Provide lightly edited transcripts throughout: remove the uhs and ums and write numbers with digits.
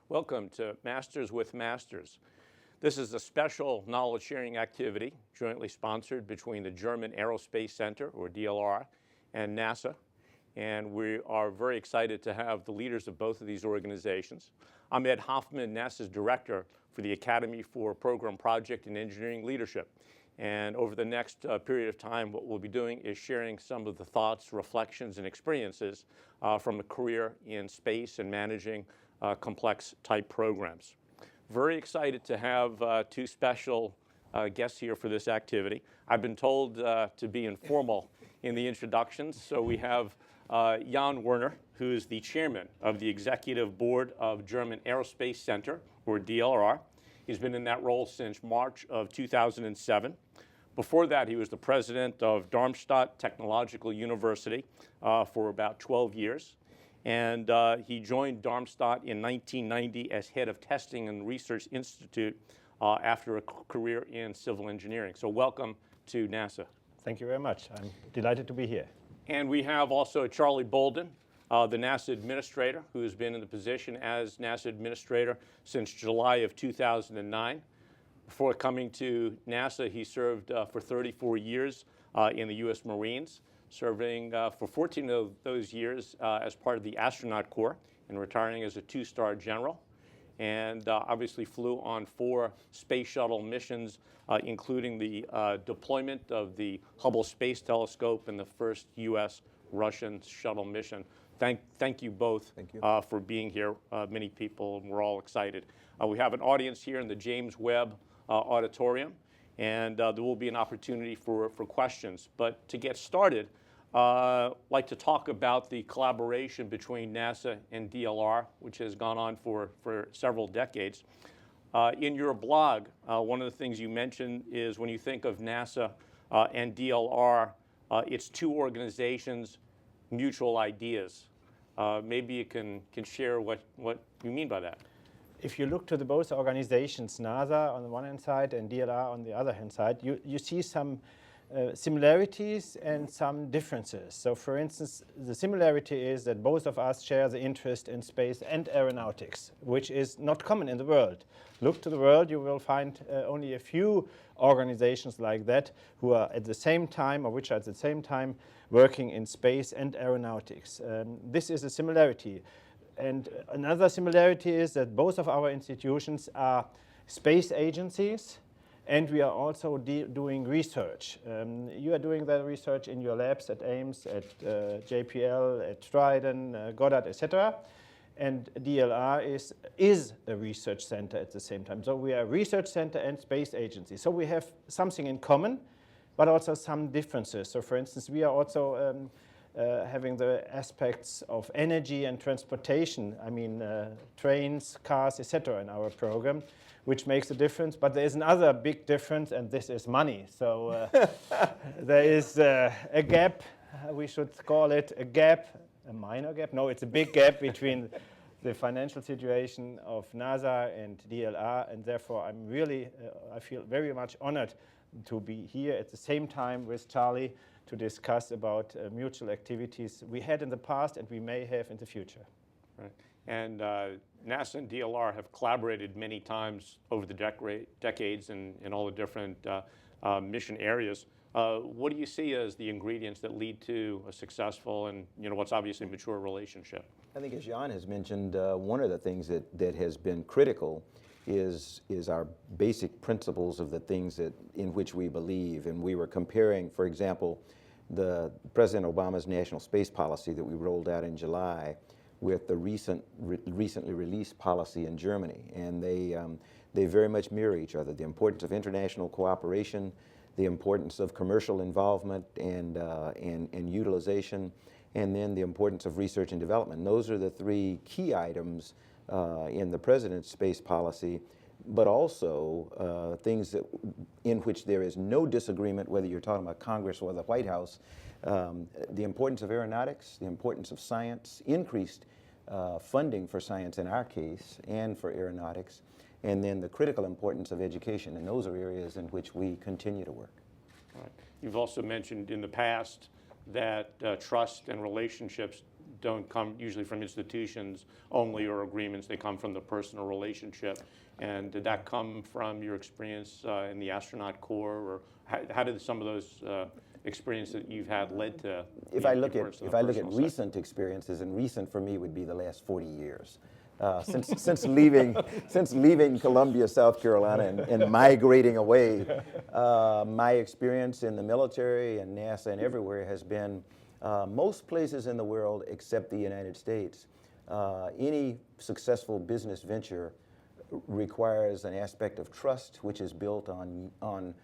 Welcome to Masters with Masters. This is a special knowledge sharing activity jointly sponsored between the German Aerospace Center, or DLR, and NASA. And we are very excited to have the leaders of both of these organizations. I'm Ed Hoffman, NASA's director for the Academy for Program Project and Engineering Leadership. And over the next period of time, what we'll be doing is sharing some of the thoughts, reflections, and experiences from a career in space and managing complex type programs. Very excited to have two special guests here for this activity. I've been told to be informal in the introductions, so we have Jan Wörner, who is the chairman of the executive board of German Aerospace Center, or DLR. He's been in that role since March of 2007. Before that, he was the president of Darmstadt Technological University for about 12 years. And he joined Darmstadt in 1990 as head of Testing and Research Institute after a career in civil engineering. So welcome to NASA. Thank you very much. I'm delighted to be here. And we have also Charlie Bolden, the NASA administrator, who has been in the position as NASA administrator since July of 2009. Before coming to NASA, he served for 34 years in the U.S. Marines, serving for 14 of those years as part of the astronaut corps and retiring as a two-star general. And obviously flew on 4 space shuttle missions, including the deployment of the Hubble Space Telescope and the first U.S.-Russian shuttle mission. Thank you both for being here. Many people, and we're all excited. We have an audience here in the James Webb Auditorium, and there will be an opportunity for questions. But to get started, I'd like to talk about the collaboration between NASA and DLR, which has gone on for several decades. In your blog, one of the things you mentioned is when you think of NASA and DLR, it's two organizations, mutual ideas. Maybe you can share what you mean by that. If you look to the both organizations, NASA on the one hand side and DLR on the other hand side, you see some similarities and some differences. So for instance, the similarity is that both of us share the interest in space and aeronautics, which is not common in the world. Look to the world, you will find only a few organizations like that who are at the same time, or which are at the same time working in space and aeronautics. This is a similarity. And another similarity is that both of our institutions are space agencies, and we are also doing research. You are doing that research in your labs at Ames, at JPL, at Dryden, Goddard, etc. And DLR is a research center at the same time. So we are a research center and space agency. So we have something in common, but also some differences. So for instance, we are also having the aspects of energy and transportation, I mean trains, cars, etc. in our program, which makes a difference. But there is another big difference, and this is money. So there is a gap, we should call it a gap, a minor gap. No, it's a big gap between the financial situation of NASA and DLR, and therefore I'm really, I feel very much honored to be here at the same time with Charlie to discuss about mutual activities we had in the past and we may have in the future. Right. And NASA and DLR have collaborated many times over the decades in all the different mission areas. What do you see as the ingredients that lead to a successful and what's obviously a mature relationship? I think as Jan has mentioned, one of the things that has been critical is our basic principles of the things in which we believe. And we were comparing, for example, the President Obama's national space policy that we rolled out in July with the recently released policy in Germany. And They very much mirror each other. The importance of international cooperation, the importance of commercial involvement and utilization, and then the importance of research and development. And those are the three key items in the President's space policy, but also things in which there is no disagreement, whether you're talking about Congress or the White House. The importance of aeronautics, the importance of science, increased funding for science in our case and for aeronautics, and then the critical importance of education. And those are areas in which we continue to work. All right. You've also mentioned in the past that trust and relationships don't come usually from institutions only or agreements. They come from the personal relationship. And did that come from your experience in the astronaut corps, or how did some of those experiences that you've had led to? If I look at recent experiences, and recent for me would be the last 40 years. Since leaving Columbia, South Carolina, and migrating away, my experience in the military and NASA and everywhere has been most places in the world except the United States. Any successful business venture requires an aspect of trust, which is built on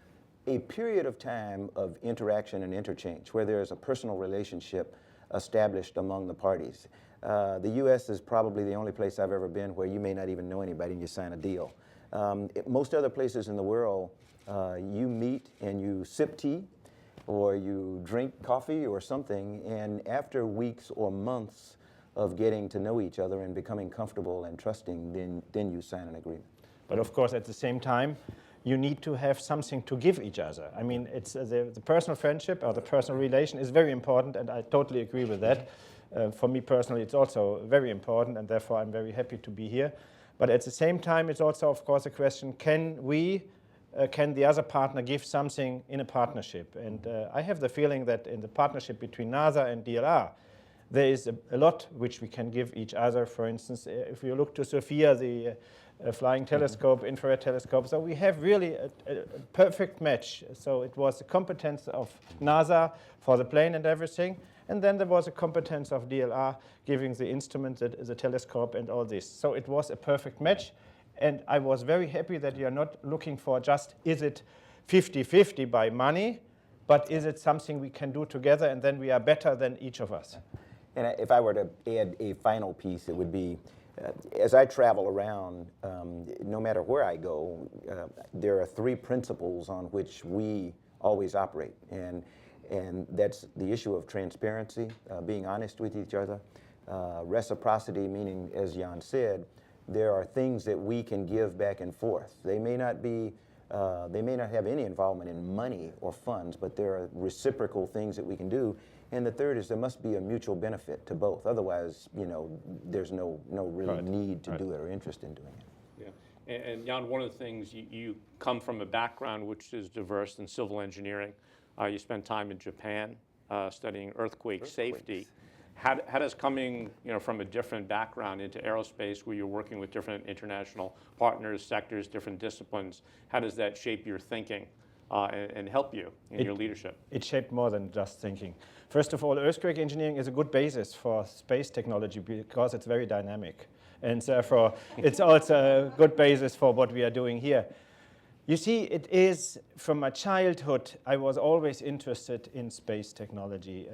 a period of time of interaction and interchange, where there is a personal relationship established among the parties. The U.S. is probably the only place I've ever been where you may not even know anybody and you sign a deal. Most other places in the world, you meet and you sip tea or you drink coffee or something, and after weeks or months of getting to know each other and becoming comfortable and trusting, then you sign an agreement. But of course, at the same time, you need to have something to give each other. I mean, it's the personal friendship or the personal relation is very important, and I totally agree with that. For me personally, it's also very important, and therefore I'm very happy to be here. But at the same time, it's also, of course, a question, can the other partner give something in a partnership? And I have the feeling that in the partnership between NASA and DLR, there is a lot which we can give each other. For instance, if you look to SOFIA, the flying telescope, infrared telescope, so we have really a perfect match. So it was the competence of NASA for the plane and everything, and then there was a competence of DLR giving the instrument, the telescope and all this. So it was a perfect match, and I was very happy that you're not looking for just, is it 50-50 by money, but is it something we can do together and then we are better than each of us? And if I were to add a final piece, it would be, as I travel around, no matter where I go, there are three principles on which we always operate. And that's the issue of transparency, being honest with each other, reciprocity, meaning, as Jan said, there are things that we can give back and forth. They may not have any involvement in money or funds, but there are reciprocal things that we can do. And the third is there must be a mutual benefit to both. Otherwise, there's no real need to do it or interest in doing it. Yeah, and Jan, one of the things, you come from a background which is diverse in civil engineering. You spent time in Japan studying earthquake safety. How does coming from a different background into aerospace, where you're working with different international partners, sectors, different disciplines, how does that shape your thinking and help you in your leadership? It shaped more than just thinking. First of all, earthquake engineering is a good basis for space technology because it's very dynamic. And therefore, it's also a good basis for what we are doing here. You see, it is, from my childhood, I was always interested in space technology.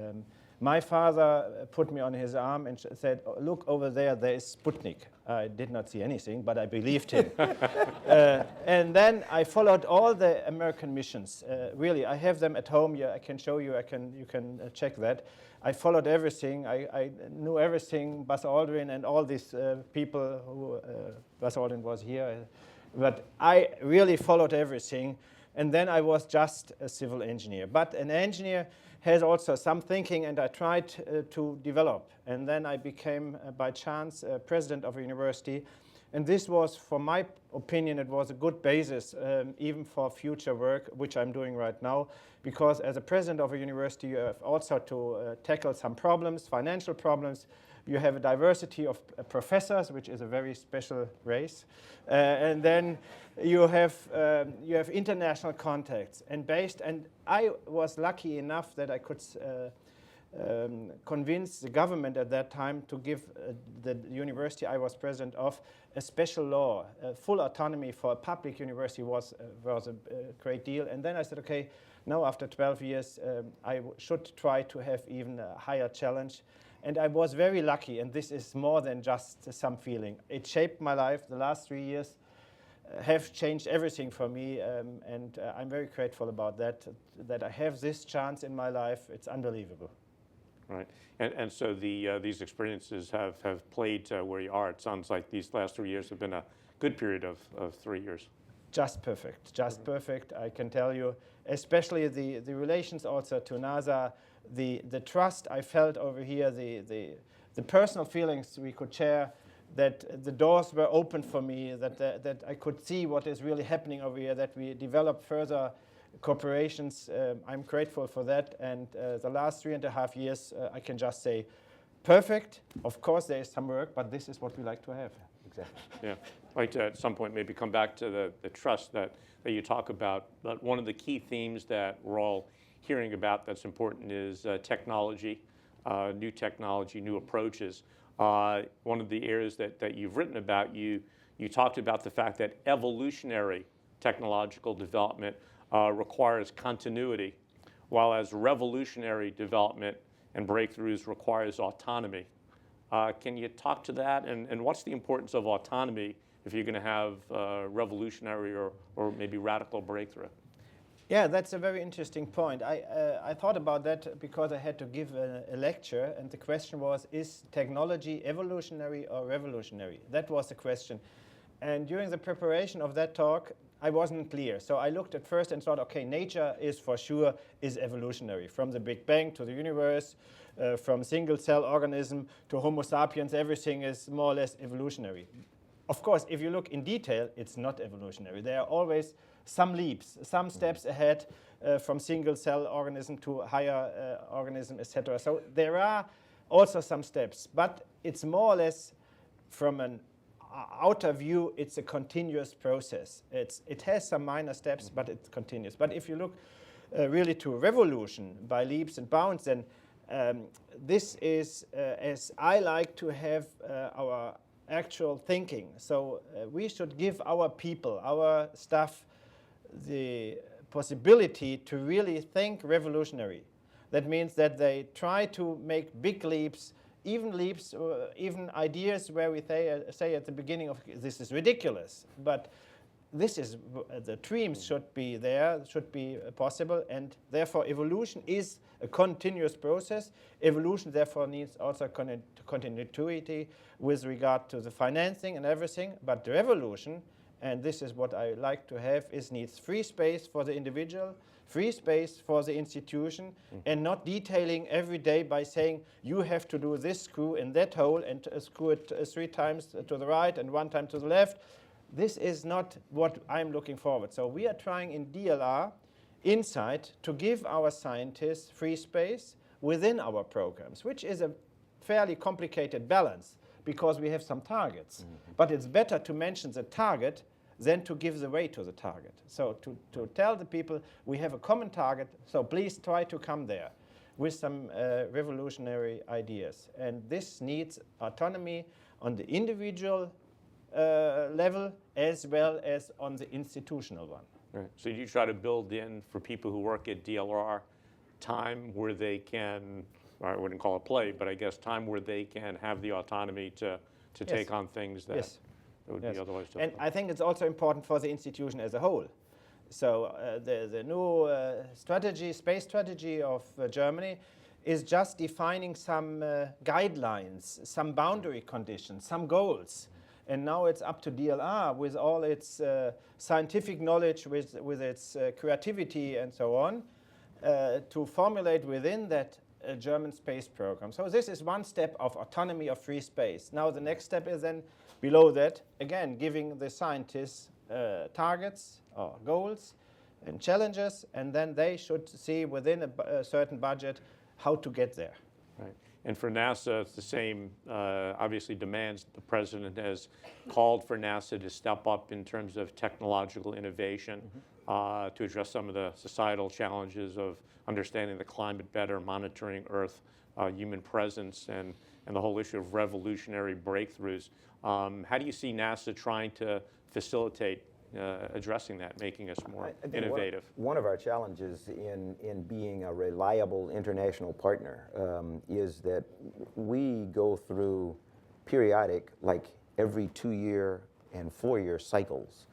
My father put me on his arm and said, oh, look over there, there is Sputnik. I did not see anything, but I believed him. And then I followed all the American missions. Really, I have them at home. Yeah, I can show you. You can check that. I followed everything. I knew everything, Buzz Aldrin and all these people who, Buzz Aldrin was here. But I really followed everything. And then I was just a civil engineer. But an engineer has also some thinking, and I tried to develop. And then I became, by chance, president of a university. And this was, for my opinion, it was a good basis even for future work, which I'm doing right now. Because as a president of a university, you have also to tackle some problems, financial problems. You have a diversity of professors, which is a very special race. And then you have international contacts. And I was lucky enough that I could convince the government at that time to give the university I was president of a special law. Full autonomy for a public university was a great deal. And then I said, okay, now after 12 years, I should try to have even a higher challenge. And I was very lucky, and this is more than just some feeling. It shaped my life. The last 3 years have changed everything for me, and I'm very grateful about that I have this chance in my life. It's unbelievable. Right, and so these experiences have played to where you are. It sounds like these last 3 years have been a good period of 3 years. Just perfect, just perfect. I can tell you, especially the relations also to NASA, the trust I felt over here, the personal feelings we could share, that the doors were open for me, that I could see what is really happening over here, that we developed further cooperations. I'm grateful for that, and the last 3.5 years, I can just say, perfect. Of course, there is some work, but this is what we like to have. Exactly. Yeah, I'd like to at some point maybe come back to the trust that you talk about, but one of the key themes that we're all hearing about that's important is technology, new approaches. One of the areas that you've written about, you talked about the fact that evolutionary technological development requires continuity, while as revolutionary development and breakthroughs requires autonomy. Can you talk to that, and what's the importance of autonomy if you're going to have revolutionary or maybe radical breakthrough? Yeah, that's a very interesting point. I thought about that because I had to give a lecture, and the question was, is technology evolutionary or revolutionary? That was the question. And during the preparation of that talk, I wasn't clear. So I looked at first and thought, okay, nature is for sure is evolutionary. From the Big Bang to the universe, from single-cell organism to Homo sapiens, everything is more or less evolutionary. Of course, if you look in detail, it's not evolutionary. There are always some leaps, some steps ahead from single-cell organism to higher organism, etc. So there are also some steps, but it's more or less from an outer view, it's a continuous process. It has some minor steps, but it's continuous. But if you look really to revolution by leaps and bounds, then this is as I like to have our actual thinking. So we should give our people, our staff, the possibility to really think revolutionary. That means that they try to make big leaps, even ideas where we say at the beginning of this is ridiculous, but this is the dreams should be there, should be possible, and therefore evolution is a continuous process. Evolution therefore needs also continuity with regard to the financing and everything, but the revolution, and this is what I like to have, needs free space for the individual, free space for the institution, and not detailing every day by saying you have to do this screw in that hole and screw it 3 times to the right and 1 time to the left. This is not what I'm looking forward. So we are trying in DLR inside to give our scientists free space within our programs, which is a fairly complicated balance because we have some targets. But it's better to mention the target than to give the way to the target. So to tell the people we have a common target, so please try to come there with some revolutionary ideas. And this needs autonomy on the individual level as well as on the institutional one. Right. So you try to build in for people who work at DLR time where they can, I wouldn't call it play, but I guess time where they can have the autonomy to take on things that would be otherwise difficult. And I think it's also important for the institution as a whole. So the new space strategy of Germany is just defining some guidelines, some boundary conditions, some goals. And now it's up to DLR with all its scientific knowledge, with its creativity and so on, to formulate within that German space program. So this is one step of autonomy of free space. Now the next step is then below that, again, giving the scientists targets or goals and challenges, and then they should see within a certain budget how to get there. Right. And for NASA, it's the same, obviously, demands. The president has called for NASA to step up in terms of technological innovation to address some of the societal challenges of understanding the climate better, monitoring Earth human presence and the whole issue of revolutionary breakthroughs. How do you see NASA trying to facilitate addressing that, making us more innovative? One of our challenges in being a reliable international partner is that we go through periodic, like every 2-year and 4-year cycles.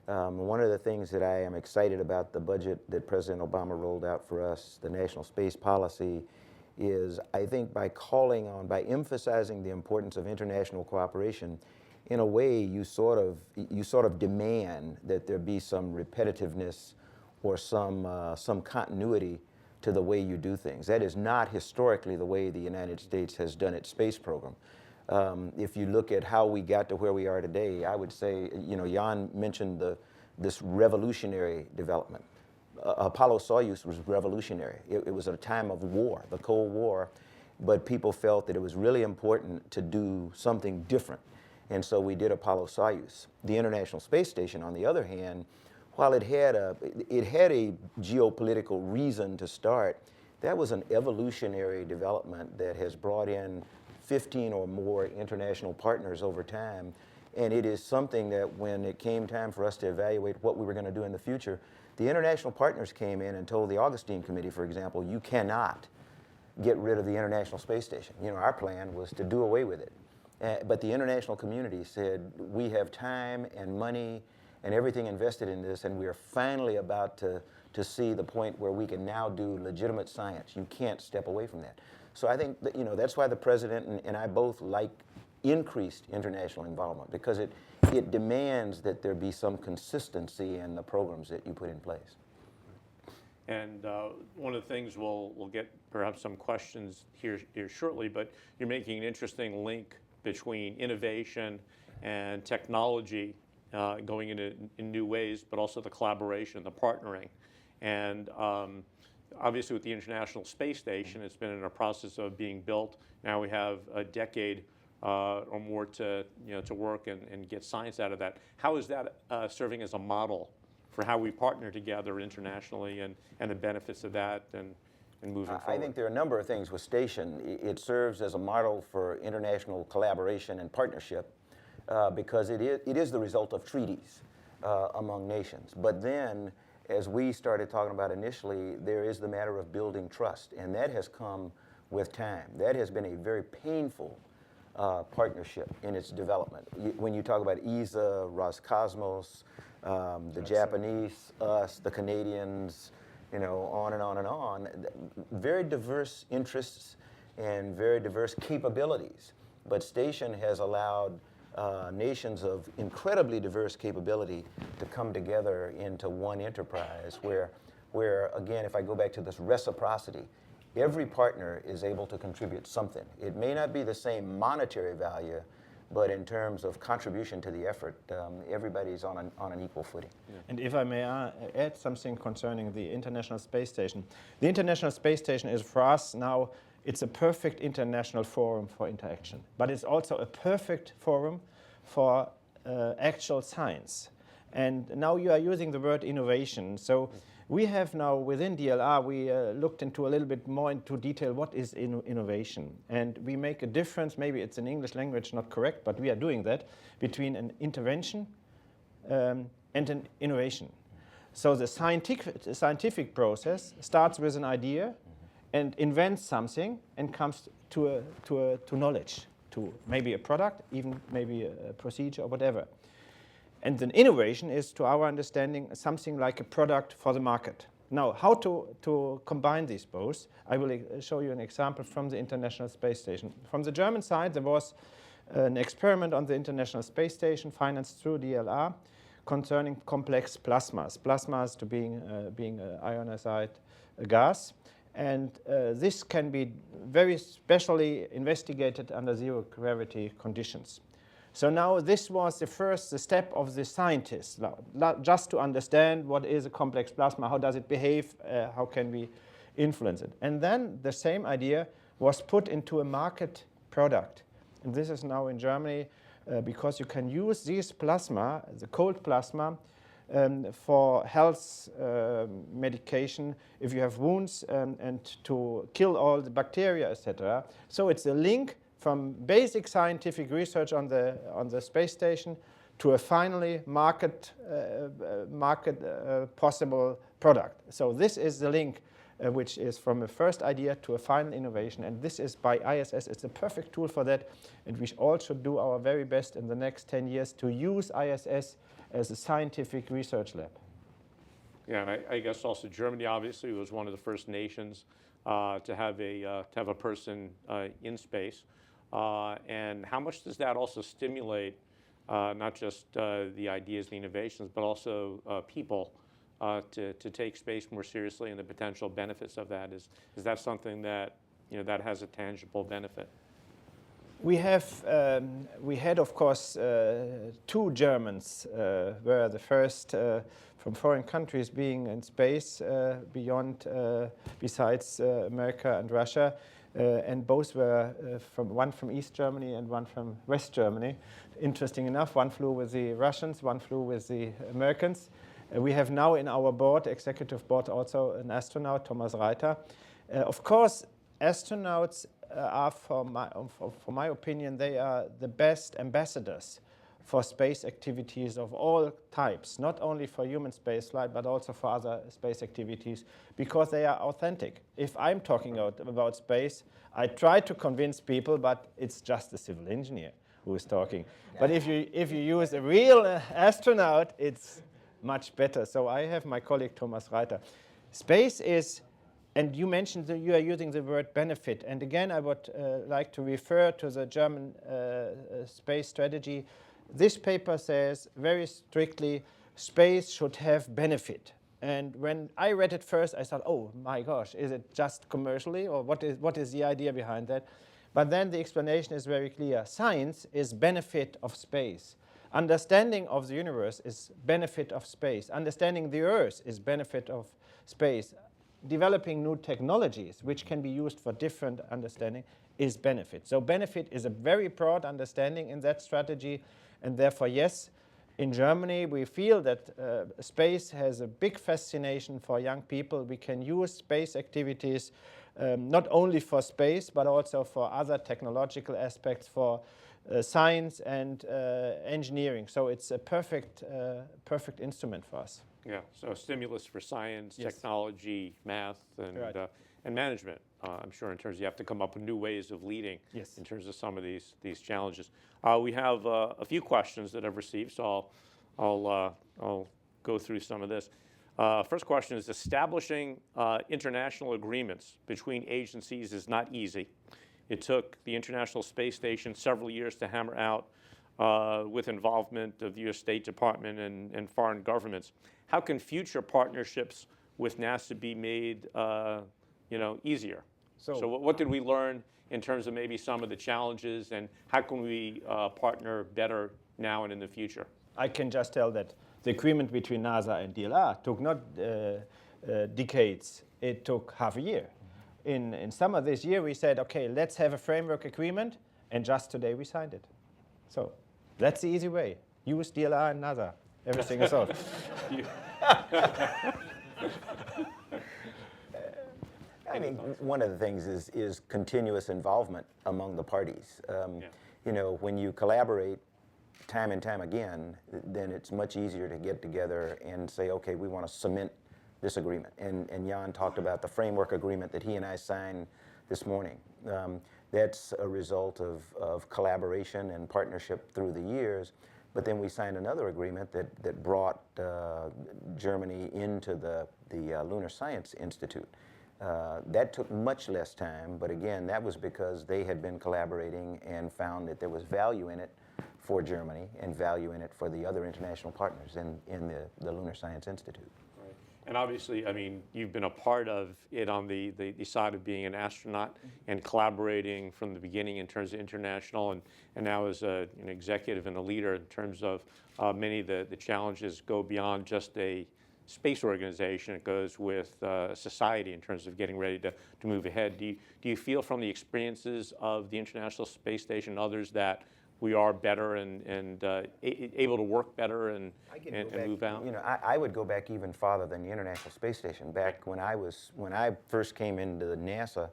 One of the things that I am excited about the budget that President Obama rolled out for us, the National Space Policy, is I think by emphasizing the importance of international cooperation, in a way you sort of demand that there be some repetitiveness or some continuity to the way you do things. That is not historically the way the United States has done its space program. If you look at how we got to where we are today, I would say, Jan mentioned this revolutionary development. Apollo-Soyuz was revolutionary. It was at a time of war, the Cold War, but people felt that it was really important to do something different. And so we did Apollo-Soyuz. The International Space Station, on the other hand, while it had a geopolitical reason to start, that was an evolutionary development that has brought in 15 or more international partners over time. And it is something that when it came time for us to evaluate what we were going to do in the future, the international partners came in and told the Augustine Committee, for example, you cannot get rid of the International Space Station. Our plan was to do away with it. But the international community said, we have time and money and everything invested in this, and we are finally about to see the point where we can now do legitimate science. You can't step away from that. So I think that, that's why the President and I both like increased international involvement, because it demands that there be some consistency in the programs that you put in place. And one of the things we'll get perhaps some questions here shortly, but you're making an interesting link between innovation and technology going in new ways, but also the collaboration, the partnering. And obviously with the International Space Station, it's been in a process of being built. Now we have a decade or more to work and get science out of that. How is that serving as a model for how we partner together internationally and the benefits of that and moving forward? I think there are a number of things with Station. It serves as a model for international collaboration and partnership because it is the result of treaties among nations. But then, as we started talking about initially, there is the matter of building trust, and that has come with time. That has been a very painful partnership in its development. When you talk about ESA, Roscosmos, the Japanese, us, the Canadians, on and on and on, very diverse interests and very diverse capabilities. But Station has allowed nations of incredibly diverse capability to come together into one enterprise where, again, if I go back to this reciprocity, every partner is able to contribute something. It may not be the same monetary value, but in terms of contribution to the effort, everybody's on an equal footing. Yeah. And if I may add something concerning the International Space Station. The International Space Station is for us now, it's a perfect international forum for interaction, but it's also a perfect forum for actual science. And now you are using the word innovation. So we have now within DLR, we looked into a little bit more into detail what is innovation. And we make a difference, maybe it's in English language not correct, but we are doing that, between an intervention and an innovation. So the scientific process starts with an idea and invents something and comes to knowledge, to maybe a product, even maybe a procedure or whatever. And then innovation is, to our understanding, something like a product for the market. Now, how to combine these both? I will show you an example from the International Space Station. From the German side, there was an experiment on the International Space Station financed through DLR concerning complex plasmas. Plasmas to being ionized gas. And this can be very specially investigated under zero gravity conditions. So now this was the first step of the scientists, just to understand what is a complex plasma, how does it behave, how can we influence it. And then the same idea was put into a market product. And this is now in Germany because you can use these plasma, the cold plasma, for health medication if you have wounds and to kill all the bacteria, etc. So it's a link from basic scientific research on the space station to a finally market possible product. So this is the link which is from a first idea to a final innovation, and this is by ISS. It's a perfect tool for that, and we all should do our very best in the next 10 years to use ISS as a scientific research lab. Yeah, and I guess also Germany obviously was one of the first nations to have a person in space, and how much does that also stimulate not just the ideas, the innovations, but also people to take space more seriously and the potential benefits of that? Is that something that, that has a tangible benefit? We had, of course, two Germans were the first from foreign countries being in space besides America and Russia, and both were one from East Germany and one from West Germany. Interesting enough, one flew with the Russians, one flew with the Americans. We have now in our board, executive board, also an astronaut, Thomas Reiter. Of course, astronauts are, for my opinion, they are the best ambassadors for space activities of all types, not only for human spaceflight, but also for other space activities, because they are authentic. If I'm talking about space, I try to convince people, but it's just a civil engineer who is talking. But if you use a real astronaut, it's much better. So I have my colleague Thomas Reiter. Space is, and you mentioned that you are using the word benefit. And again, I would like to refer to the German space strategy. This paper says very strictly, space should have benefit. And when I read it first, I thought, oh my gosh, is it just commercially, or what is the idea behind that? But then the explanation is very clear. Science is benefit of space. Understanding of the universe is benefit of space. Understanding the Earth is benefit of space. Developing new technologies, which can be used for different understanding, is benefit. So benefit is a very broad understanding in that strategy, and therefore, yes, in Germany, we feel that space has a big fascination for young people. We can use space activities not only for space, but also for other technological aspects, for science and engineering. So it's a perfect instrument for us. Yeah, so stimulus for science, Yes. technology, math, and, Right. And management. I'm sure in terms you have to come up with new ways of leading Yes. in terms of some of these challenges. We have a few questions that I've received, so I'll go through some of this. First question is, establishing international agreements between agencies is not easy. It took the International Space Station several years to hammer out with involvement of the U.S. State Department and foreign governments. How can future partnerships with NASA be made easier? So what did we learn in terms of maybe some of the challenges, and how can we partner better now and in the future? I can just tell that the agreement between NASA and DLR took not decades, it took half a year. In summer this year, we said, okay, let's have a framework agreement, and just today we signed it. So that's the easy way. Use DLR and NASA. Everything is solved. I think one of the things is continuous involvement among the parties. When you collaborate time and time again, then it's much easier to get together and say, okay, we want to cement this agreement. And Jan talked about the framework agreement that he and I signed this morning. That's a result of collaboration and partnership through the years. But then we signed another agreement that brought Germany into the Lunar Science Institute. That took much less time, but again, that was because they had been collaborating and found that there was value in it for Germany and value in it for the other international partners in the Lunar Science Institute. Right. And obviously, I mean, you've been a part of it on the side of being an astronaut and collaborating from the beginning in terms of international, and now as an executive and a leader in terms of many of the challenges go beyond just a space organization. It goes with society in terms of getting ready to move ahead. Do you feel from the experiences of the International Space Station and others that we are better and able to work better and move out? You know, I would go back even farther than the International Space Station. Back when I first came into NASA,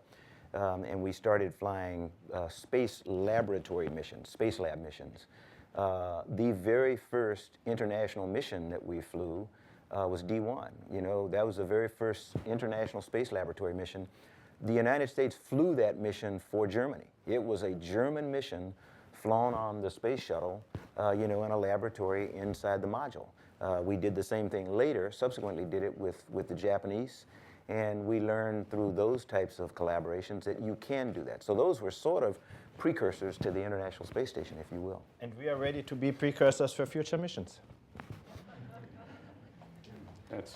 and we started flying space laboratory missions, space lab missions. The very first international mission that we flew was D1. You know, that was the very first international space laboratory mission. The United States flew that mission for Germany. It was a German mission flown on the space shuttle, you know, in a laboratory inside the module. We did the same thing later, subsequently did it with the Japanese, and we learned through those types of collaborations that you can do that. So those were sort of precursors to the International Space Station, if you will. And we are ready to be precursors for future missions. That's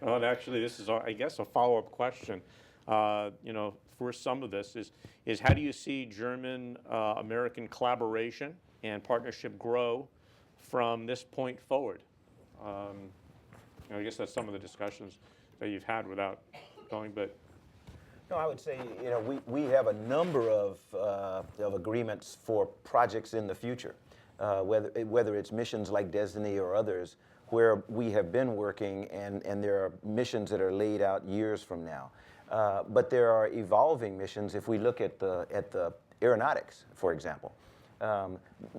well, actually, this is, I guess, a follow-up question. You know, for some of this is how do you see German-American collaboration and partnership grow from this point forward? You know, I guess that's some of the discussions that you've had without going, but. No, I would say, you know, we have a number of agreements for projects in the future, whether it's missions like Destiny or others, where we have been working and there are missions that are laid out years from now. But there are evolving missions. If we look at the aeronautics, for example,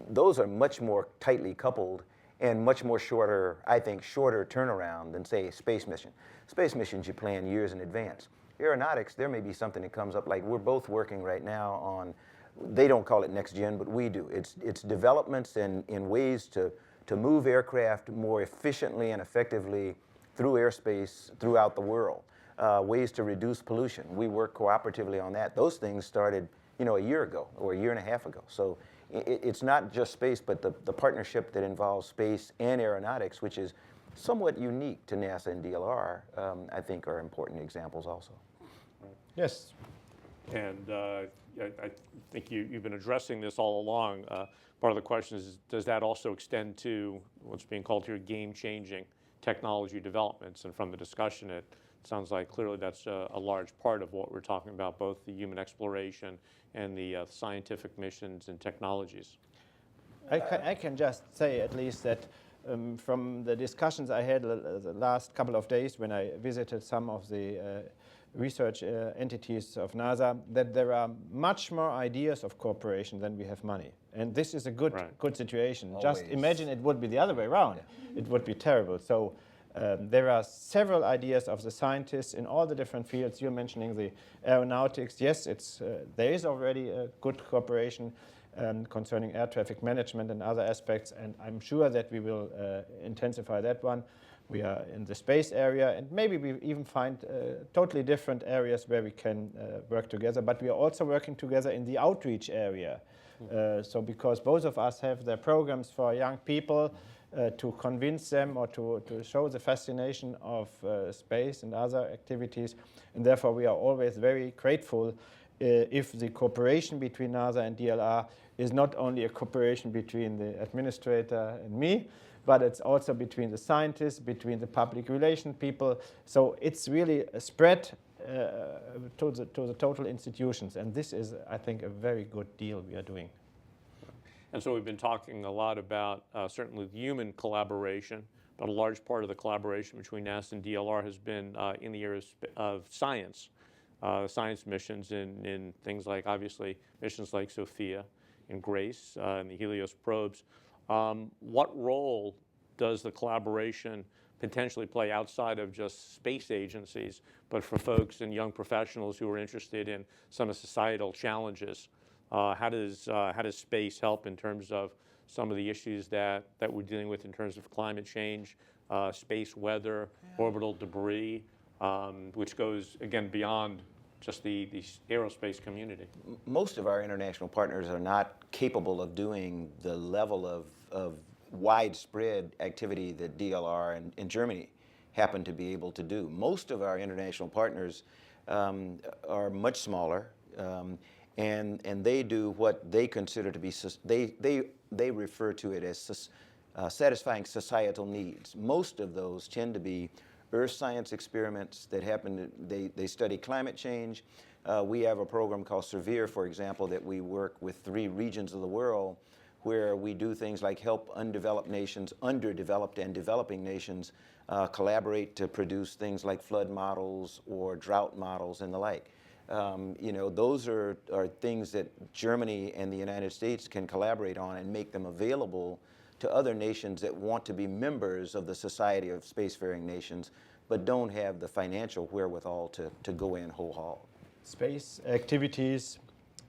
those are much more tightly coupled and much more shorter, I think, shorter turnaround than, say, a space mission. Space missions you plan years in advance. Aeronautics, there may be something that comes up, like we're both working right now on, they don't call it next gen, but we do. It's developments in ways to move aircraft more efficiently and effectively through airspace throughout the world. Ways to reduce pollution. We work cooperatively on that. Those things started, you know, a year ago or a year and a half ago. So it's not just space, but the partnership that involves space and aeronautics, which is somewhat unique to NASA and DLR, I think are important examples also. Yes. And I think you've been addressing this all along. Part of the question is, does that also extend to what's being called here game-changing technology developments? And from the discussion, it sounds like clearly that's a large part of what we're talking about, both the human exploration and the scientific missions and technologies. I can just say at least that from the discussions I had the last couple of days when I visited some of the research entities of NASA, that there are much more ideas of cooperation than we have money. And this is a good situation. Always. Just imagine it would be the other way around. Yeah. It would be terrible. So there are several ideas of the scientists in all the different fields. You're mentioning the aeronautics. Yes, there is already a good cooperation concerning air traffic management and other aspects, and I'm sure that we will intensify that one. We are in the space area, and maybe we even find totally different areas where we can work together, but we are also working together in the outreach area. So because both of us have their programs for young people to convince them or to show the fascination of space and other activities, and therefore we are always very grateful if the cooperation between NASA and DLR is not only a cooperation between the administrator and me, but it's also between the scientists, between the public relation people. So it's really a spread to the total institutions. And this is, I think, a very good deal we are doing. And so we've been talking a lot about certainly human collaboration, but a large part of the collaboration between NASA and DLR has been in the areas of science. Science missions in things like, obviously, missions like SOFIA and GRACE and the Helios probes. What role does the collaboration potentially play outside of just space agencies, but for folks and young professionals who are interested in some of societal challenges? How does space help in terms of some of the issues that we're dealing with in terms of climate change, space weather, orbital debris, which goes, again, beyond just the aerospace community? Most of our international partners are not capable of doing the level of widespread activity that DLR and Germany happen to be able to do. Most of our international partners are much smaller, and they do what they consider to be, they refer to it as satisfying societal needs. Most of those tend to be earth science experiments that happen, they study climate change. We have a program called SERVIR, for example, that we work with 3 regions of the world where we do things like help undeveloped nations, underdeveloped and developing nations collaborate to produce things like flood models or drought models and the like. You know, those are things that Germany and the United States can collaborate on and make them available to other nations that want to be members of the Society of Spacefaring Nations, but don't have the financial wherewithal to go in whole hog. Space activities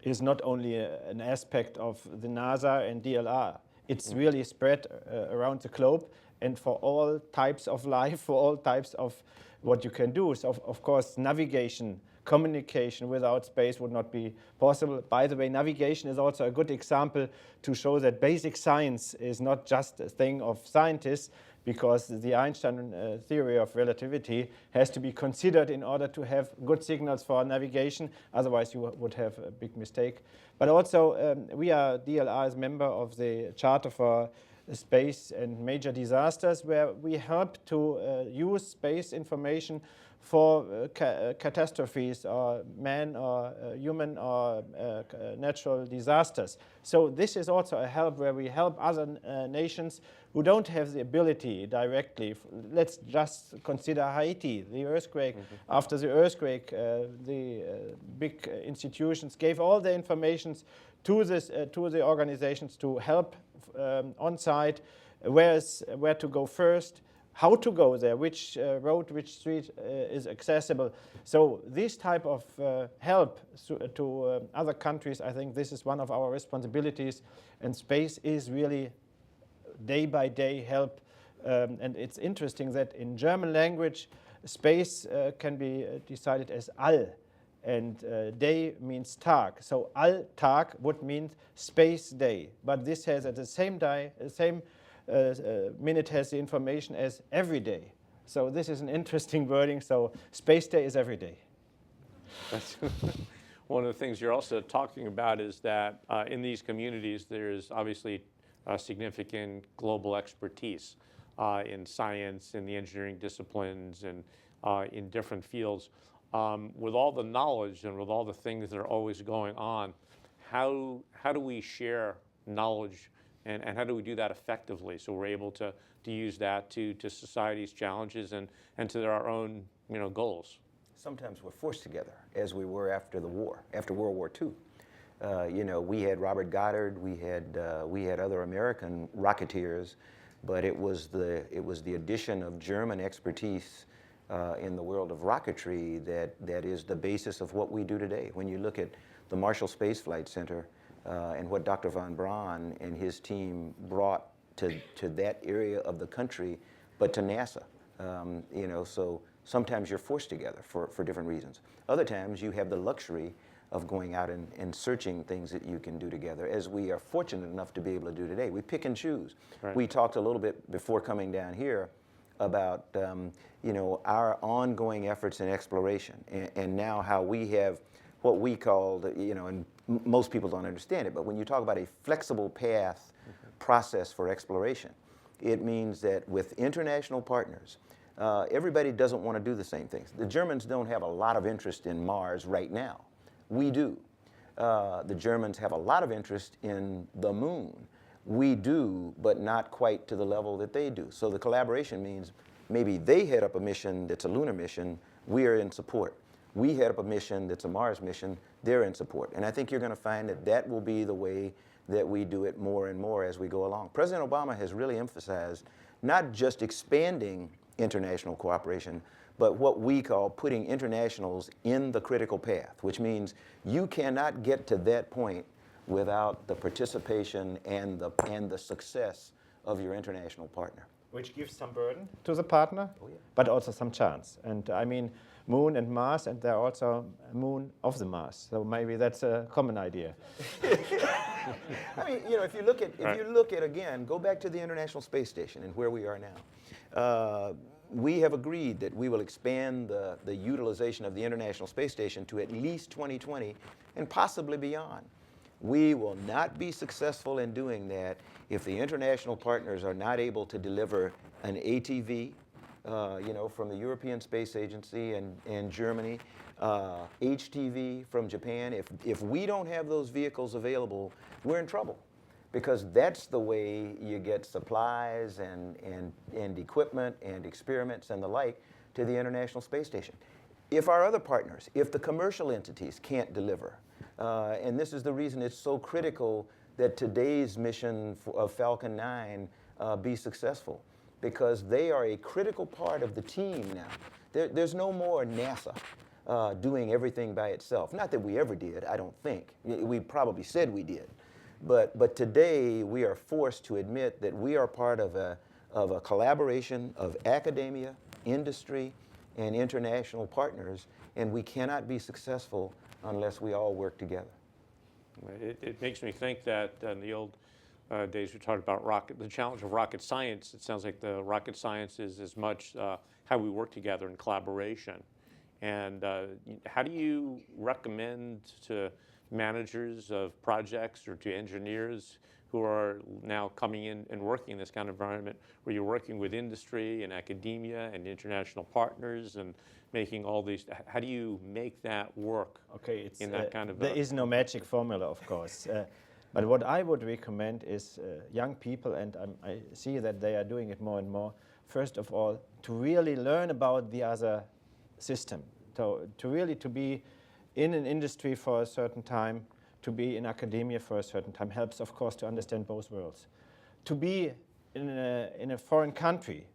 is not only an aspect of the NASA and DLR. It's really spread around the globe, and for all types of life, for all types of what you can do. So of course, navigation, communication without space would not be possible. By the way, navigation is also a good example to show that basic science is not just a thing of scientists, because the Einstein theory of relativity has to be considered in order to have good signals for navigation. Otherwise, you would have a big mistake. But also, we are DLR as member of the Charter for Space and Major Disasters, where we help to use space information for catastrophes or man or human or natural disasters. So this is also a help where we help other nations who don't have the ability directly. Let's just consider Haiti, the earthquake. After the earthquake, the big institutions gave all the information to the organizations to help on site, where to go first, how to go there, which road, which street is accessible. So this type of help to other countries, I think this is one of our responsibilities, and space is really day by day help. And it's interesting that in German language, space can be decided as all, and day means Tag. So Alltag would mean space day, but this has at the same minute has the information as every day. So this is an interesting wording. So space day is every day. That's one of the things you're also talking about is that in these communities, there's obviously significant global expertise in science, in the engineering disciplines, and in different fields. With all the knowledge and with all the things that are always going on, how do we share knowledge, and how do we do that effectively so we're able to use that to society's challenges and to our own goals? Sometimes we're forced together, as we were after the war, after World War II. You know, we had Robert Goddard, we had other American rocketeers, but it was the addition of German expertise in the world of rocketry that is the basis of what we do today. When you look at the Marshall Space Flight Center and what Dr. von Braun and his team brought to that area of the country, but to NASA. You know, so sometimes you're forced together for different reasons. Other times you have the luxury of going out and searching things that you can do together, as we are fortunate enough to be able to do today. We pick and choose. Right. We talked a little bit before coming down here about you know, our ongoing efforts in exploration, and now how we have what we call, you know, and most people don't understand it, but when you talk about a flexible path process for exploration, it means that with international partners, everybody doesn't want to do the same things. The Germans don't have a lot of interest in Mars right now. We do. The Germans have a lot of interest in the moon. We do, but not quite to the level that they do. So the collaboration means maybe they head up a mission that's a lunar mission, we are in support. We head up a mission that's a Mars mission, they're in support. And I think you're going to find that that will be the way that we do it more and more as we go along. President Obama has really emphasized not just expanding international cooperation, but what we call putting internationals in the critical path, which means you cannot get to that point without the participation and the success of your international partner. Which gives some burden to the partner, but also some chance. And I mean, Moon and Mars, and there are also Moon of the Mars. So maybe that's a common idea. I mean, you know, if you look at again, go back to the International Space Station and where we are now. We have agreed that we will expand the utilization of the International Space Station to at least 2020 and possibly beyond. We will not be successful in doing that if the international partners are not able to deliver an ATV, you know, from the European Space Agency and Germany, HTV from Japan. If we don't have those vehicles available, we're in trouble. because that's the way you get supplies and equipment and experiments and the like to the International Space Station. If our other partners, if the commercial entities can't deliver, and this is the reason it's so critical that today's mission of Falcon 9 be successful, because they are a critical part of the team now. There's no more NASA doing everything by itself. Not that we ever did, I don't think. We probably said we did. But today we are forced to admit that we are part of a collaboration of academia, industry, and international partners, and we cannot be successful unless we all work together. It makes me think that in the old days we talked about the challenge of rocket science. It sounds like the rocket science is as much how we work together in collaboration. And how do you recommend to managers of projects or to engineers who are now coming in and working in this kind of environment where you're working with industry and academia and international partners and making all these, how do you make that work? Okay, in that kind of there is no magic formula, of course. But what I would recommend is young people, and I see that they are doing it more and more, first of all, to really learn about the other system, to really to be in an industry for a certain time, to be in academia for a certain time helps, of course, to understand both worlds. To be in a foreign country,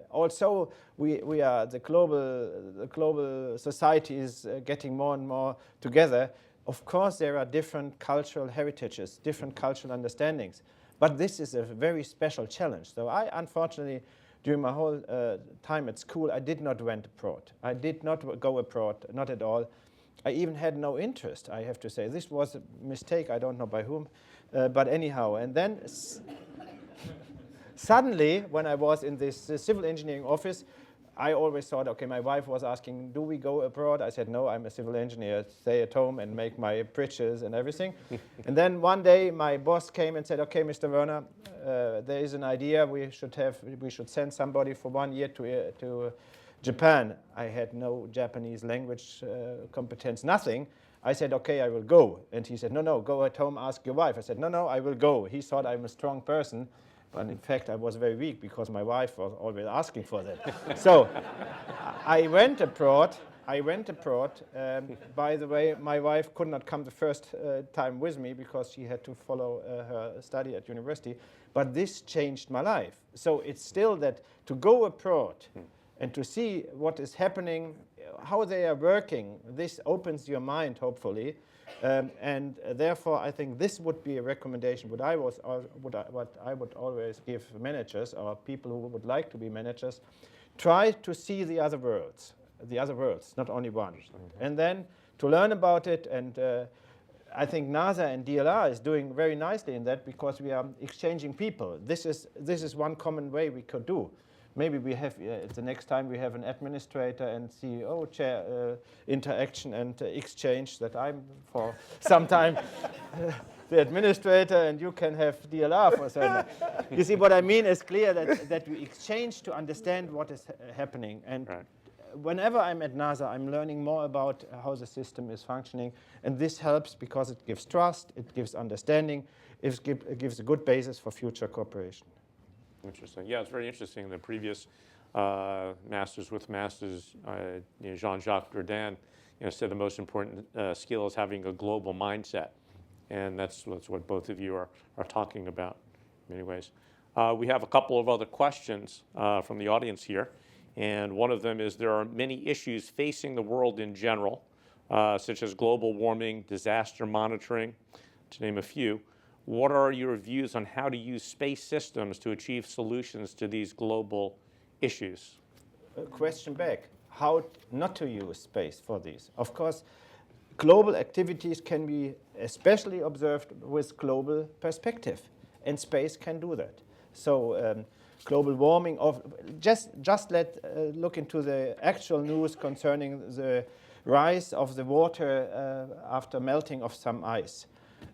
also we are the global society is getting more and more together. Of course, there are different cultural heritages, different cultural understandings, but this is a very special challenge. So I, unfortunately, during my whole time at school, I did not went abroad. I did not go abroad, not at all. I even had no interest, I have to say. This was a mistake, I don't know by whom, but anyhow. And then suddenly, when I was in this civil engineering office, I always thought, okay, my wife was asking, do we go abroad? I said, no, I'm a civil engineer, stay at home and make my bridges and everything. And then one day my boss came and said, okay, Mr. Wörner, there is an idea, we should send somebody for 1 year to Japan. I had no Japanese language competence, nothing. I said, okay, I will go. And he said, no, go at home, ask your wife. I said, no, I will go. He thought I'm a strong person. But in fact, I was very weak because my wife was always asking for that. So I went abroad. By the way, my wife could not come the first time with me because she had to follow her study at university. But this changed my life. So it's still that to go abroad and to see what is happening, how they are working, this opens your mind, hopefully. And therefore, I think this would be a recommendation. What I would always give managers or people who would like to be managers, try to see the other worlds, not only one. And then to learn about it. And I think NASA and DLR is doing very nicely in that because we are exchanging people. This is one common way we could do. Maybe we have, the next time we have an administrator and CEO chair interaction and exchange that I'm for some time the administrator and you can have DLR for certain. You see what I mean? It's clear that we exchange to understand what is happening. And whenever I'm at NASA, I'm learning more about how the system is functioning. And this helps because it gives trust, it gives understanding, it gives a good basis for future cooperation. Interesting. Yeah, it's very interesting. The previous Masters with Masters, Jean-Jacques Godin, said the most important skill is having a global mindset. And that's what both of you are talking about in many ways. We have a couple of other questions from the audience here. And one of them is there are many issues facing the world in general, such as global warming, disaster monitoring, to name a few. What are your views on how to use space systems to achieve solutions to these global issues? Question back, how not to use space for these? Of course, global activities can be especially observed with global perspective, and space can do that. So global warming, just look into the actual news concerning the rise of the water after melting of some ice.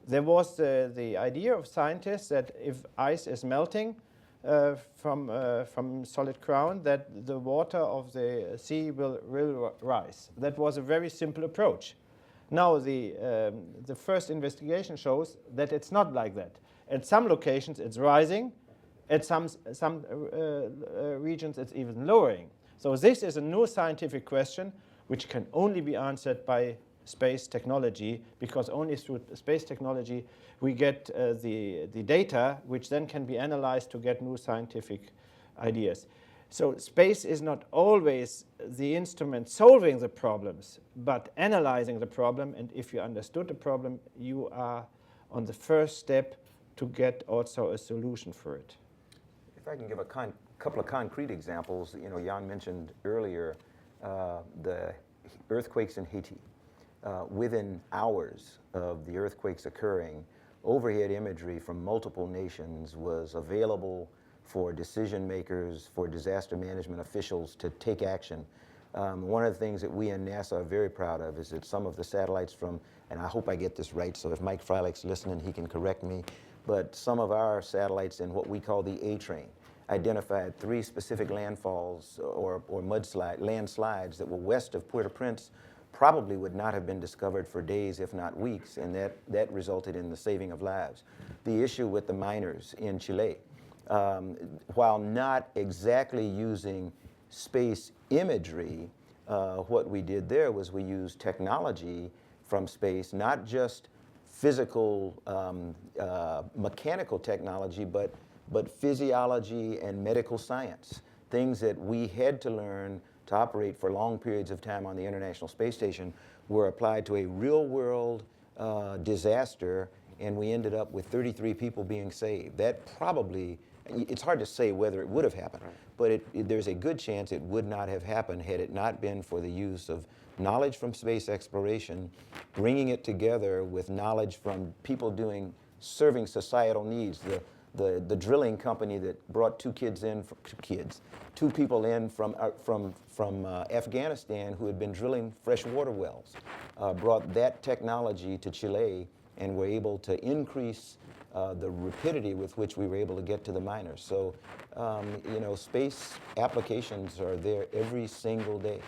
There was the idea of scientists that if ice is melting from solid ground, that the water of the sea will rise. That was a very simple approach. Now the first investigation shows that it's not like that. At some locations, it's rising. At some regions, it's even lowering. So this is a new scientific question which can only be answered by space technology, because only through space technology we get the data which then can be analyzed to get new scientific ideas. So space is not always the instrument solving the problems, but analyzing the problem, and if you understood the problem, you are on the first step to get also a solution for it. If I can give a couple of concrete examples, you know, Jan mentioned earlier the earthquakes in Haiti. Within hours of the earthquakes occurring, overhead imagery from multiple nations was available for decision makers, for disaster management officials to take action. One of the things that we in NASA are very proud of is that some of the satellites from, and I hope I get this right, so if Mike Freilich's listening, he can correct me, but some of our satellites in what we call the A-train identified 3 specific landfalls or landslides that were west of Port-au-Prince, probably would not have been discovered for days, if not weeks, and that resulted in the saving of lives. The issue with the miners in Chile, while not exactly using space imagery, what we did there was we used technology from space, not just physical, mechanical technology, but physiology and medical science, things that we had to learn to operate for long periods of time on the International Space Station were applied to a real-world disaster, and we ended up with 33 people being saved. That probably, it's hard to say whether it would have happened, but there's a good chance it would not have happened had it not been for the use of knowledge from space exploration, bringing it together with knowledge from people serving societal needs. The drilling company that brought two people in from Afghanistan who had been drilling freshwater wells, brought that technology to Chile and were able to increase the rapidity with which we were able to get to the miners. So, you know, space applications are there every single day,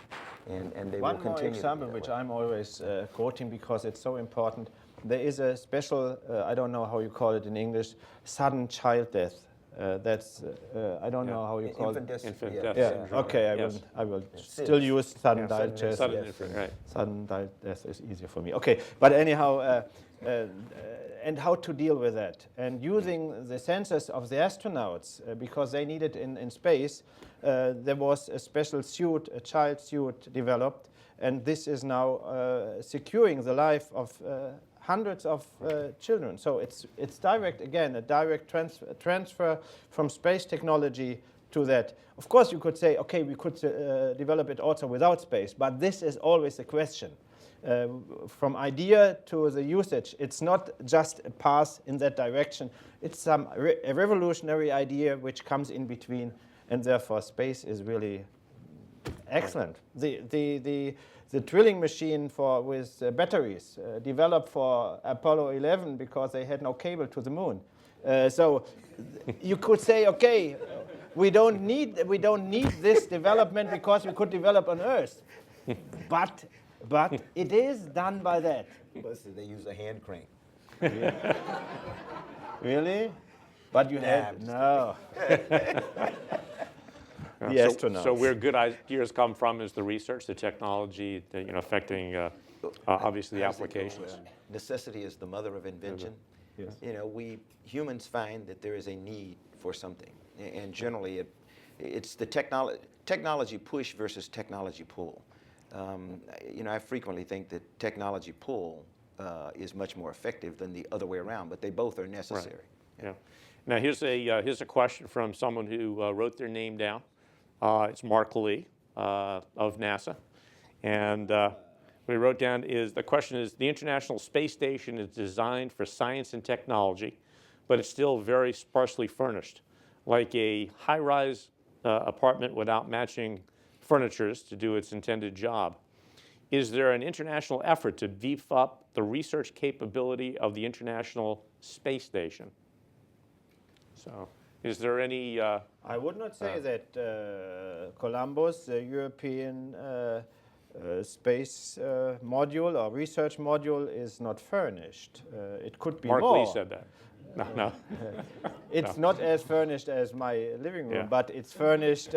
and they will continue. One more example, which I'm always quoting because it's so important. There is a special, I don't know how you call it in English, sudden child death. That's, I don't know how you call it. Infant Yeah, death syndrome. okay, I will still use sudden child death. Sudden infant, right. Sudden death is easier for me. Okay, but anyhow, and how to deal with that. And using the sensors of the astronauts, because they need it in space, there was a special suit, a child suit developed, and this is now securing the life of hundreds of children. So it's direct, again, a direct transfer from space technology to that. Of course, you could say, okay, we could develop it also without space, but this is always a question. From idea to the usage, it's not just a path in that direction. It's a revolutionary idea which comes in between, and therefore space is really excellent. The drilling machine with batteries developed for Apollo 11 because they had no cable to the moon. So you could say, okay, we don't need this development because we could develop on Earth, but it is done by that. They use a hand crane. Really? But you have no. The astronauts. So where good ideas come from is the research, the technology, affecting obviously the applications. Necessity is the mother of invention. Yes. You know, we humans find that there is a need for something, and generally it's the technology push versus technology pull. You know, I frequently think that technology pull is much more effective than the other way around, but they both are necessary. Right. Yeah. Now here's a question from someone who wrote their name down. It's Mark Lee of NASA, and what he wrote down is, the question is, the International Space Station is designed for science and technology, but it's still very sparsely furnished, like a high-rise apartment without matching furnitures to do its intended job. Is there an international effort to beef up the research capability of the International Space Station? So, is there any... I would not say that Columbus, the European space module or research module, is not furnished. It could be Mark more. Lee said that. No. It's not as furnished as my living room, Yeah. but it's furnished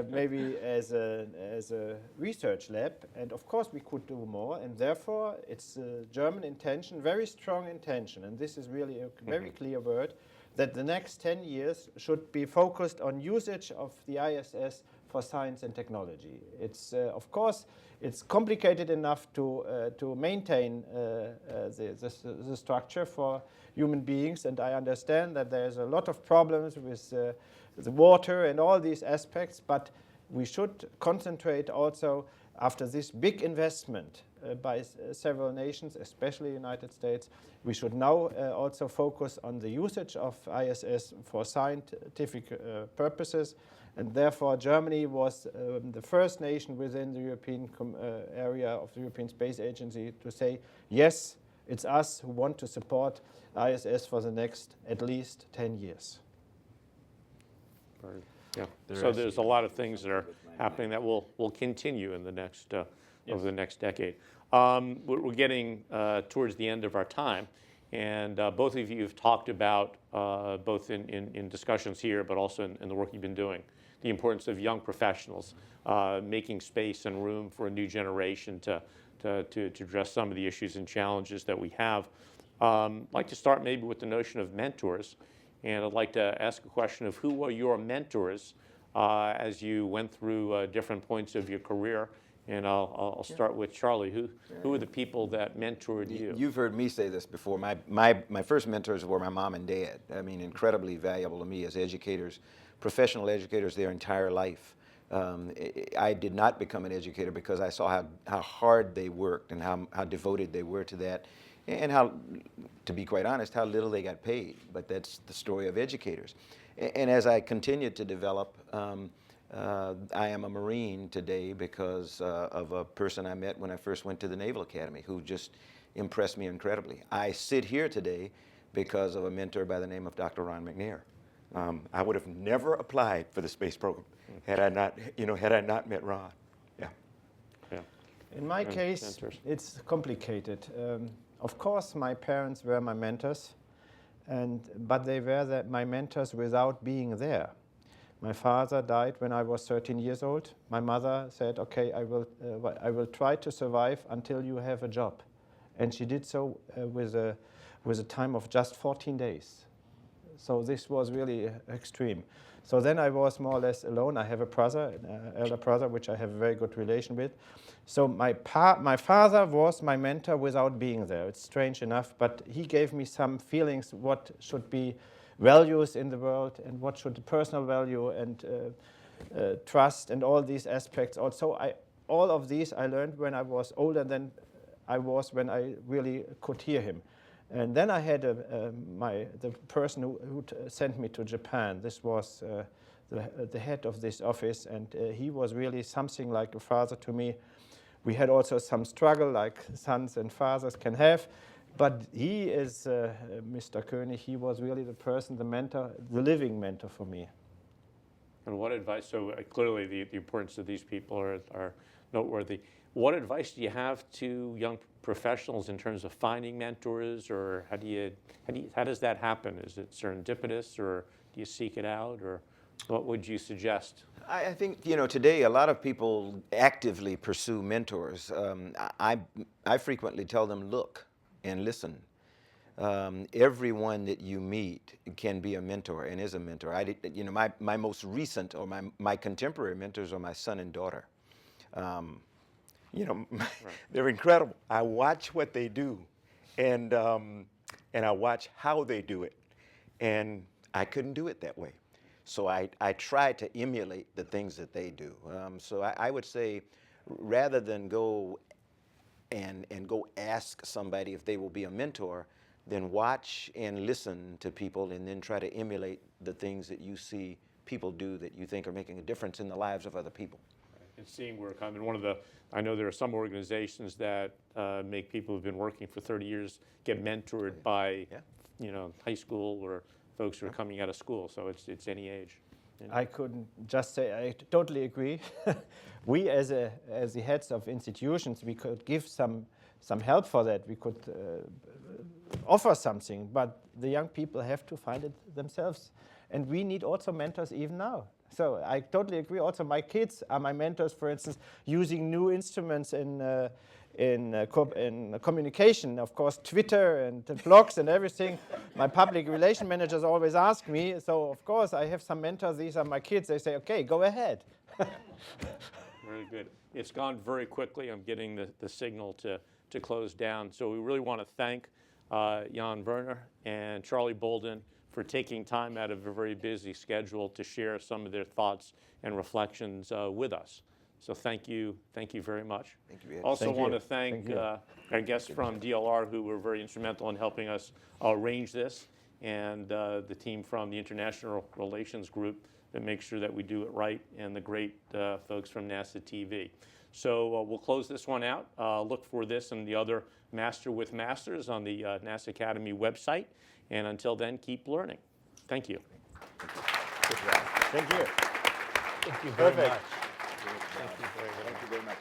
maybe as a research lab. And of course we could do more, and therefore it's a German intention, very strong intention, and this is really a very clear word, that the next 10 years should be focused on usage of the ISS for science and technology. It's of course it's complicated enough to maintain the structure for human beings, and I understand that there's a lot of problems with the water and all these aspects, but we should concentrate also after this big investment by several nations, especially the United States. We should now also focus on the usage of ISS for scientific purposes, and therefore Germany was the first nation within the European area of the European Space Agency to say, yes, it's us who want to support ISS for the next at least 10 years. Yeah. So there's a lot of things that are happening that will continue in the next over the next decade. We're getting towards the end of our time, and both of you have talked about both in discussions here, but also in the work you've been doing, the importance of young professionals making space and room for a new generation to address some of the issues and challenges that we have. I'd like to start maybe with the notion of mentors, and I'd like to ask a question of who were your mentors as you went through different points of your career. And I'll start with Charlie. Who are the people that mentored you? You've heard me say this before. My first mentors were my mom and dad. I mean, incredibly valuable to me as educators, professional educators their entire life. I did not become an educator because I saw how hard they worked and how devoted they were to that, and how, to be quite honest, how little they got paid. But that's the story of educators. And as I continued to develop, I am a Marine today because of a person I met when I first went to the Naval Academy who just impressed me incredibly. I sit here today because of a mentor by the name of Dr. Ron McNair. I would have never applied for the space program had I not met Ron. Yeah. Yeah. In my case, mentors. it's complicated. Of course, my parents were my mentors, but they were my mentors without being there. My father died when I was 13 years old. My mother said, okay, I will try to survive until you have a job. And she did so with a time of just 14 days. So this was really extreme. So then I was more or less alone. I have a brother, an elder brother, which I have a very good relation with. So my father was my mentor without being there. It's strange enough, but he gave me some feelings what should be values in the world and what should the personal value and trust and all these aspects. Also, all of these I learned when I was older than I was when I really could hear him. And then I had the person who sent me to Japan. This was the head of this office, and he was really something like a father to me. We had also some struggle like sons and fathers can have, but he is Mr. Koenig. He was really the person, the mentor, the living mentor for me. And what advice, so clearly the importance of these people are noteworthy. What advice do you have to young professionals in terms of finding mentors, or how does that happen? Is it serendipitous, or do you seek it out, or what would you suggest? I think, today a lot of people actively pursue mentors. I frequently tell them, look and listen. Everyone that you meet can be a mentor and is a mentor. My most recent or my contemporary mentors are my son and daughter. They're incredible. I watch what they do, and I watch how they do it, and I couldn't do it that way. So I try to emulate the things that they do. So I would say, rather than go and go ask somebody if they will be a mentor, then watch and listen to people and then try to emulate the things that you see people do that you think are making a difference in the lives of other people. And seeing work, I mean, I know there are some organizations that make people who've been working for 30 years get mentored by, high school or folks who are coming out of school. So it's any age. I couldn't just say, I totally agree. We as the heads of institutions, we could give some help for that. We could offer something, but the young people have to find it themselves. And we need also mentors even now. So I totally agree. Also, my kids are my mentors, for instance, using new instruments in communication. Of course, Twitter and blogs and everything. My public relation managers always ask me. So, of course, I have some mentors. These are my kids. They say, OK, go ahead. Very good. It's gone very quickly. I'm getting the signal to close down. So we really want to thank Jan Wörner and Charlie Bolden for taking time out of a very busy schedule to share some of their thoughts and reflections with us. So thank you very much. Thank you, Ed. Also Thank want you. to thank Thank you. our guests from DLR who were very instrumental in helping us arrange this, and the team from the International Relations Group that makes sure that we do it right, and the great folks from NASA TV. So we'll close this one out. Look for this and the other Master with Masters on the NASA Academy website. And until then, keep learning. Thank you. Thank you. Thank you very much. Thank you very much.